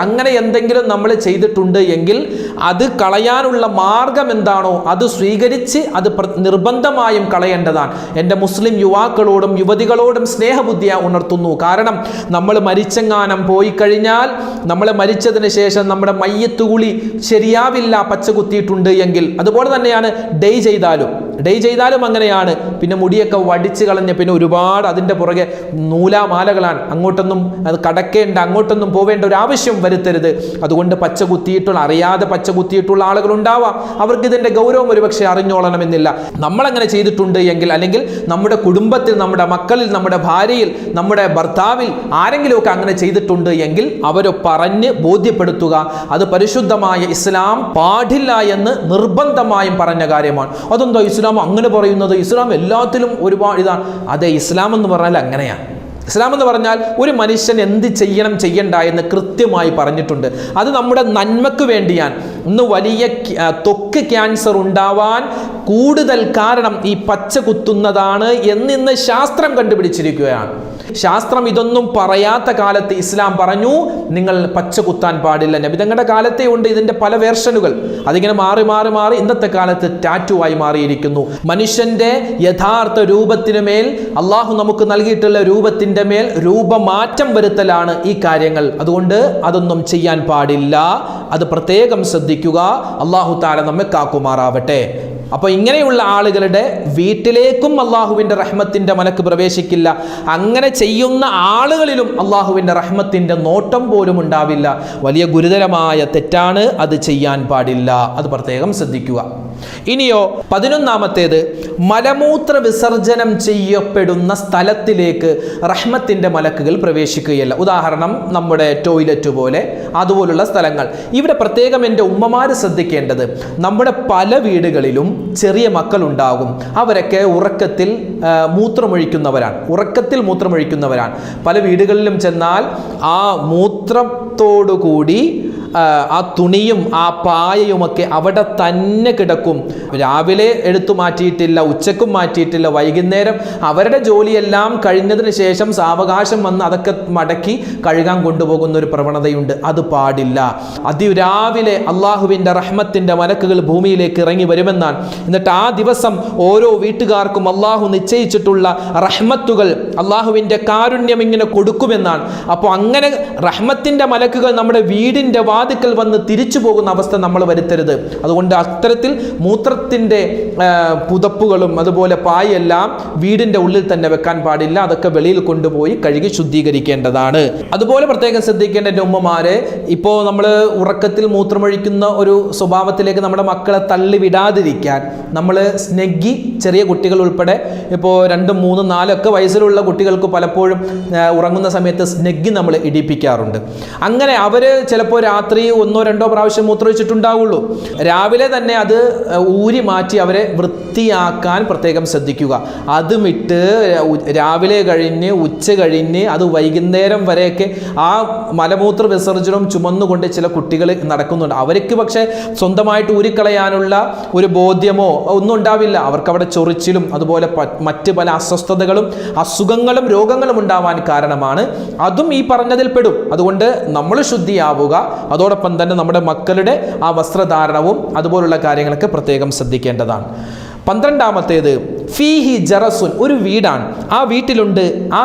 അങ്ങനെ എന്തെങ്കിലും നമ്മൾ ചെയ്തിട്ടുണ്ട് എങ്കിൽ അത് കളയാനുള്ള മാർഗം എന്താണോ അത് സ്വീകരിച്ച് അത് നിർബന്ധമായും കളയേണ്ടതാണ്. എൻ്റെ മുസ്ലിം യുവാക്കളോടും യുവതികളോടും സ്നേഹബുദ്ധിയെ ഉണർത്തുന്നു. കാരണം നമ്മൾ മരിച്ചെങ്ങാനം പോയി കഴിഞ്ഞാൽ, നമ്മൾ മരിച്ചതിന് ശേഷം നമ്മുടെ മയ്യത്തുകുളി ശരിയാവില്ല പച്ച കുത്തിയിട്ടുണ്ട് എങ്കിൽ. അതുപോലെ തന്നെയാണ് ഡൈ ചെയ്താലും അങ്ങനെയാണ്. പിന്നെ മുടിയൊക്കെ വടിച്ച് കളഞ്ഞ് പിന്നെ ഒരുപാട് അതിൻ്റെ പുറകെ നൂലാമാലകളാണ്. അങ്ങോട്ടൊന്നും അത് കടക്കേണ്ട, അങ്ങോട്ടൊന്നും പോവേണ്ട ഒരു ആവശ്യം വരുത്തരുത്. അതുകൊണ്ട് അറിയാതെ പച്ച കുത്തിയിട്ടുള്ള ആളുകൾ ഉണ്ടാവാം. അവർക്ക് ഇതിൻ്റെ ഗൗരവം ഒരുപക്ഷെ അറിഞ്ഞോളണമെന്നില്ല. നമ്മളങ്ങനെ ചെയ്തിട്ടുണ്ട് എങ്കിൽ, അല്ലെങ്കിൽ നമ്മുടെ കുടുംബത്തിൽ, നമ്മുടെ മക്കളിൽ, നമ്മുടെ ഭാര്യയിൽ, നമ്മുടെ ഭർത്താവിൽ ആരെങ്കിലുമൊക്കെ അങ്ങനെ ചെയ്തിട്ടുണ്ട് എങ്കിൽ അവരെ പറഞ്ഞ് ബോധ്യപ്പെടുത്തുക. അത് പരിശുദ്ധമായ ഇസ്ലാം പാടില്ല എന്ന് നിർബന്ധമായും പറഞ്ഞ കാര്യമാണ്. അതെന്തോ ഇസ്ലാം അങ്ങനെ പറയുന്നത്? ഇസ്ലാം എല്ലാത്തിലും ഒരുപാട് ഇതാണ്. അതെ, ഇസ്ലാം എന്ന് പറഞ്ഞാൽ അങ്ങനെയാണ്. ഇസ്ലാം എന്ന് പറഞ്ഞാൽ ഒരു മനുഷ്യൻ എന്ത് ചെയ്യണം ചെയ്യണ്ട എന്ന് കൃത്യമായി പറഞ്ഞിട്ടുണ്ട്. അത് നമ്മുടെ നന്മക്ക് വേണ്ടിയാണ്. ഇന്ന് വലിയ ത്വക്ക് ക്യാൻസർ ഉണ്ടാവാൻ കൂടുതൽ കാരണം ഈ പച്ച കുത്തുന്നതാണ് എന്നിന്ന് ശാസ്ത്രം കണ്ടുപിടിച്ചിരിക്കുകയാണ്. ശാസ്ത്രം ഇതൊന്നും പറയാത്ത കാലത്ത് ഇസ്ലാം പറഞ്ഞു നിങ്ങൾ പച്ച കുത്താൻ പാടില്ല. നബി തങ്ങളുടെ കാലത്തേ ഉണ്ട് ഇതിൻ്റെ പല വേർഷനുകൾ. അതിങ്ങനെ മാറി മാറി മാറി ഇന്നത്തെ കാലത്ത് ടാറ്റുവായി മാറിയിരിക്കുന്നു. മനുഷ്യന്റെ യഥാർത്ഥ രൂപത്തിന് മേൽ, അള്ളാഹു നമുക്ക് നൽകിയിട്ടുള്ള രൂപത്തിൻ്റെ മേൽ രൂപമാറ്റം വരുത്തലാണ് ഈ കാര്യങ്ങൾ. അതുകൊണ്ട് അതൊന്നും ചെയ്യാൻ പാടില്ല. അത് പ്രത്യേകം ശ്രദ്ധിക്കുക. അള്ളാഹു തആല നമ്മെ കാക്കുമാറാവട്ടെ. അപ്പോൾ ഇങ്ങനെയുള്ള ആളുകളുടെ വീട്ടിലേക്കും അള്ളാഹുവിൻ്റെ റഹ്മത്തിൻ്റെ മലക്ക് പ്രവേശിക്കില്ല. അങ്ങനെ ചെയ്യുന്ന ആളുകളിലും അള്ളാഹുവിൻ്റെ റഹ്മത്തിൻ്റെ നോട്ടം പോലും ഉണ്ടാവില്ല. വലിയ ഗുരുതരമായ തെറ്റാണ്, അത് ചെയ്യാൻ പാടില്ല. അത് പ്രത്യേകം ശ്രദ്ധിക്കുക. ഇനിയോ 11ാമത്തേത്, മലമൂത്ര വിസർജനം ചെയ്യപ്പെടുന്ന സ്ഥലത്തിലേക്ക് റഹ്മത്തിൻ്റെ മലക്കുകൾ പ്രവേശിക്കുകയില്ല. ഉദാഹരണം നമ്മുടെ ടോയ്ലറ്റ് പോലെ, അതുപോലുള്ള സ്ഥലങ്ങൾ. ഇവിടെ പ്രത്യേകം എൻ്റെ ഉമ്മമാർ ശ്രദ്ധിക്കേണ്ടത്, നമ്മുടെ പല വീടുകളിലും ചെറിയ മക്കളുണ്ടാകും. അവരൊക്കെ ഉറക്കത്തിൽ മൂത്രമൊഴിക്കുന്നവരാണ്. പല വീടുകളിലും ചെന്നാൽ ആ മൂത്രത്തോടുകൂടി ആ തുണിയും ആ പായയുമൊക്കെ അവിടെ തന്നെ കിടക്കും. രാവിലെ എടുത്തു മാറ്റിയിട്ടില്ല, ഉച്ചക്കും മാറ്റിയിട്ടില്ല. വൈകുന്നേരം അവരുടെ ജോലിയെല്ലാം കഴിഞ്ഞതിന് ശേഷം സാവകാശം വന്ന് അതൊക്കെ മടക്കി കഴുകാൻ കൊണ്ടുപോകുന്ന ഒരു പ്രവണതയുണ്ട്. അത് പാടില്ല. അതിരാവിലെ അള്ളാഹുവിൻ്റെ റഹ്മത്തിൻ്റെ മലക്കുകൾ ഭൂമിയിലേക്ക് ഇറങ്ങി വരുമെന്നാണ്. എന്നിട്ട് ആ ദിവസം ഓരോ വീട്ടുകാർക്കും അള്ളാഹു നിശ്ചയിച്ചിട്ടുള്ള റഹ്മത്തുകൾ, അള്ളാഹുവിൻ്റെ കാരുണ്യം ഇങ്ങനെ കൊടുക്കുമെന്നാണ്. അപ്പോൾ അങ്ങനെ റഹ്മത്തിൻ്റെ മലക്കുകൾ നമ്മുടെ വീടിൻ്റെ വാതിക്കൽ വന്ന് തിരിച്ചു പോകുന്ന അവസ്ഥ നമ്മൾ വരുത്തരുത്. അതുകൊണ്ട് അത്തരത്തിൽ മൂത്രത്തിൻ്റെ പുതപ്പുകളും അതുപോലെ പായെല്ലാം വീടിൻ്റെ ഉള്ളിൽ തന്നെ വെക്കാൻ പാടില്ല. അതൊക്കെ വെളിയിൽ കൊണ്ടുപോയി കഴുകി ശുദ്ധീകരിക്കേണ്ടതാണ്. അതുപോലെ പ്രത്യേകം ശ്രദ്ധിക്കേണ്ട എൻ്റെ ഉമ്മമാരെ, ഇപ്പോൾ നമ്മൾ ഉറക്കത്തിൽ മൂത്രമൊഴിക്കുന്ന ഒരു സ്വഭാവത്തിലേക്ക് നമ്മുടെ മക്കളെ തള്ളി വിടാതിരിക്കാൻ നമ്മൾ സ്നെഗ്ഗി, ചെറിയ കുട്ടികൾ ഉൾപ്പെടെ ഇപ്പോൾ 2, 3, 4 വയസ്സിലുള്ള കുട്ടികൾക്ക് പലപ്പോഴും ഉറങ്ങുന്ന സമയത്ത് സ്നെഗ്ഗി നമ്മൾ ഇടിപ്പിക്കാറുണ്ട്. അങ്ങനെ അവർ ചിലപ്പോൾ രാത്രി 1, 2 പ്രാവശ്യം മൂത്രമൊഴിച്ചിട്ടുണ്ടാവുള്ളൂ. രാവിലെ തന്നെ അത് ഊരി മാറ്റി അവരെ വൃത്തിയാക്കാൻ പ്രത്യേകം ശ്രദ്ധിക്കുക. അതുമിട്ട് രാവിലെ കഴിഞ്ഞ് ഉച്ച കഴിഞ്ഞ് അത് വൈകുന്നേരം വരെയൊക്കെ ആ മലമൂത്ര വിസർജനം ചുമന്നുകൊണ്ട് ചില കുട്ടികൾ നടക്കുന്നുണ്ട്. അവർക്ക് പക്ഷേ സ്വന്തമായിട്ട് ഊരിക്കളയാനുള്ള ഒരു ബോധ്യമോ ഒന്നും ഉണ്ടാവില്ല. അവർക്ക് അവിടെ ചൊറിച്ചിലും അതുപോലെ മറ്റ് പല അസ്വസ്ഥതകളും അസുഖങ്ങളും രോഗങ്ങളും ഉണ്ടാവാൻ കാരണമാണ്. അതും ഈ പറഞ്ഞതിൽ പെടും. അതുകൊണ്ട് നമ്മൾ ശുദ്ധിയാവുക, അതോടൊപ്പം തന്നെ നമ്മുടെ മക്കളുടെ ആ വസ്ത്രധാരണവും അതുപോലുള്ള കാര്യങ്ങളൊക്കെ പ്രത്യേകം ശ്രദ്ധിക്കേണ്ടതാണ്. 12ാമത്തേത് ഫീഹി ജറസുൻ, ഒരു വീടാണ്. ആ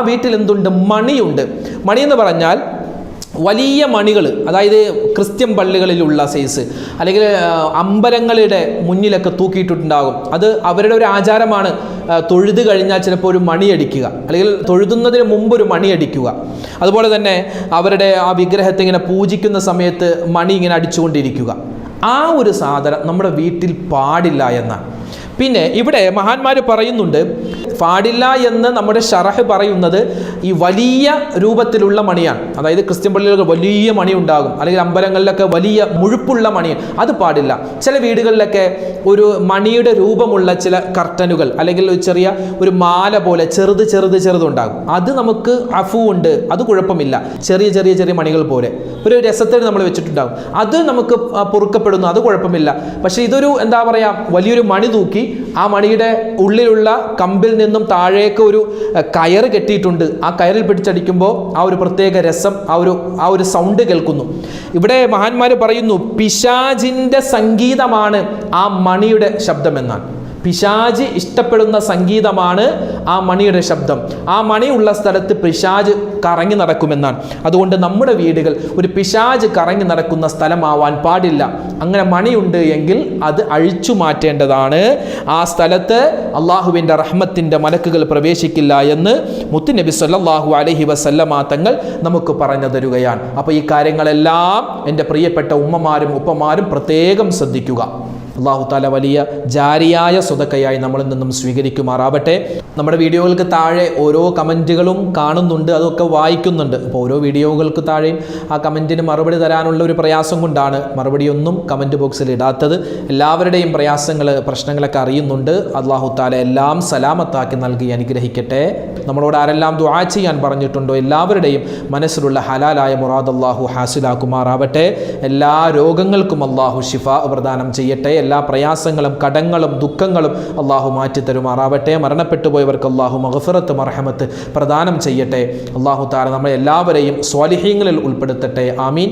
വീട്ടിൽ എന്തുണ്ട്? മണിയുണ്ട്. മണി എന്ന് പറഞ്ഞാൽ വലിയ മണികൾ, അതായത് ക്രിസ്ത്യൻ പള്ളികളിലുള്ള സൈസ്, അല്ലെങ്കിൽ അമ്പലങ്ങളുടെ മുന്നിലൊക്കെ തൂക്കിയിട്ടുണ്ടാകും. അത് അവരുടെ ഒരു ആചാരമാണ്. തൊഴുത് കഴിഞ്ഞാൽ ചിലപ്പോൾ ഒരു മണിയടിക്കുക, അല്ലെങ്കിൽ തൊഴുതുന്നതിന് മുമ്പ് ഒരു മണിയടിക്കുക. അതുപോലെ തന്നെ അവരുടെ ആ വിഗ്രഹത്തെ ഇങ്ങനെ പൂജിക്കുന്ന സമയത്ത് മണി ഇങ്ങനെ അടിച്ചുകൊണ്ടിരിക്കുക. ആ ഒരു സാധനം നമ്മുടെ വീട്ടിൽ പാടില്ല എന്നാണ്. പിന്നെ ഇവിടെ മഹാന്മാർ പറയുന്നുണ്ട്, പാടില്ല എന്ന് നമ്മുടെ ശറഹ് പറയുന്നത് ഈ വലിയ രൂപത്തിലുള്ള മണിയാണ്. അതായത് ക്രിസ്ത്യൻ പള്ളികൾക്ക് വലിയ മണി ഉണ്ടാകും, അല്ലെങ്കിൽ അമ്പലങ്ങളിലൊക്കെ വലിയ മുഴുപ്പുള്ള മണി, അത് പാടില്ല. ചില വീടുകളിലൊക്കെ ഒരു മണിയുടെ രൂപമുള്ള ചില കർട്ടനുകൾ, അല്ലെങ്കിൽ ഒരു ചെറിയ ഒരു മാല പോലെ ചെറുതുണ്ടാകും. അത് നമുക്ക് അഫുണ്ട്, അത് കുഴപ്പമില്ല. ചെറിയ മണികൾ പോലെ ഒരു രസത്തിന് നമ്മൾ വെച്ചിട്ടുണ്ടാകും, അത് നമുക്ക് പൊറുക്കപ്പെടുന്നു, അത് കുഴപ്പമില്ല. പക്ഷേ ഇതൊരു എന്താ പറയുക, വലിയൊരു മണി തൂക്കി ആ മണിയുടെ ഉള്ളിലുള്ള കമ്പിൽ നിന്നും താഴേക്ക് ഒരു കയറ് കെട്ടിയിട്ടുണ്ട്. ആ കയറിൽ പിടിച്ചടിക്കുമ്പോൾ ആ ഒരു പ്രത്യേക രസം, ആ ഒരു സൗണ്ട് കേൾക്കുന്നു. ഇവിടെ മഹാന്മാർ പറയുന്നു, പിശാചിൻ്റെ സംഗീതമാണ് ആ മണിയുടെ ശബ്ദമെന്നാണ്. പിശാച് ഇഷ്ടപ്പെടുന്ന സംഗീതമാണ് ആ മണിയുടെ ശബ്ദം. ആ മണിയുള്ള സ്ഥലത്ത് പിശാച് കറങ്ങി നടക്കുമെന്നാണ്. അതുകൊണ്ട് നമ്മുടെ വീടുകൾ ഒരു പിശാച് കറങ്ങി നടക്കുന്ന സ്ഥലമാവാൻ പാടില്ല. അങ്ങനെ മണിയുണ്ട് എങ്കിൽ അത് അഴിച്ചു മാറ്റേണ്ടതാണ്. ആ സ്ഥലത്ത് അള്ളാഹുവിൻ്റെ റഹ്മത്തിൻ്റെ മലക്കുകൾ പ്രവേശിക്കില്ല എന്ന് മുത്തുനബി സല്ലല്ലാഹു അലൈഹി വസല്ലമ തങ്ങൾ നമുക്ക് പറഞ്ഞു തരുകയാണ്. അപ്പോൾ ഈ കാര്യങ്ങളെല്ലാം എൻ്റെ പ്രിയപ്പെട്ട ഉമ്മമാരും ഉപ്പമാരും പ്രത്യേകം ശ്രദ്ധിക്കുക. അല്ലാഹു തആല വലിയ ജാരിയായ സ്വതക്കയായി നമ്മളിൽ നിന്നും സ്വീകരിക്കുമാറാവട്ടെ. നമ്മുടെ വീഡിയോകൾക്ക് താഴെ ഓരോ കമൻറ്റുകളും കാണുന്നുണ്ട്, അതൊക്കെ വായിക്കുന്നുണ്ട്. അപ്പോൾ ഓരോ വീഡിയോകൾക്ക് താഴെയും ആ കമൻറ്റിന് മറുപടി തരാനുള്ള ഒരു പ്രയാസം കൊണ്ടാണ് മറുപടിയൊന്നും കമൻറ്റ് ബോക്സിൽ ഇടാത്തത്. എല്ലാവരുടെയും പ്രശ്നങ്ങളൊക്കെ അറിയുന്നുണ്ട്. അല്ലാഹു തആല എല്ലാം സലാമത്താക്കി നൽകി അനുഗ്രഹിക്കട്ടെ. നമ്മളോട് ആരെല്ലാം ദുആ ചെയ്യാൻ പറഞ്ഞിട്ടുണ്ടോ എല്ലാവരുടെയും മനസ്സിലുള്ള ഹലാലായ മുറാദ് അല്ലാഹു ഹാസിലാക്കുമാറാവട്ടെ. എല്ലാ രോഗങ്ങൾക്കും അല്ലാഹു ശിഫാ പ്രദാനം ചെയ്യട്ടെ. എല്ലാ പ്രയാസങ്ങളും കടങ്ങളും ദുഃഖങ്ങളും അല്ലാഹു മാറ്റി തരുമാറാവട്ടെ. മരണപ്പെട്ടു പോയവർക്ക് അല്ലാഹു മഗ്ഫിറത്ത് മർഹമത്ത് പ്രദാനം ചെയ്യട്ടെ. അല്ലാഹു തആല നമ്മളെ എല്ലാവരെയും സ്വാലിഹീങ്ങളിൽ ഉൾപ്പെടുത്തട്ടെ. ആമീൻ.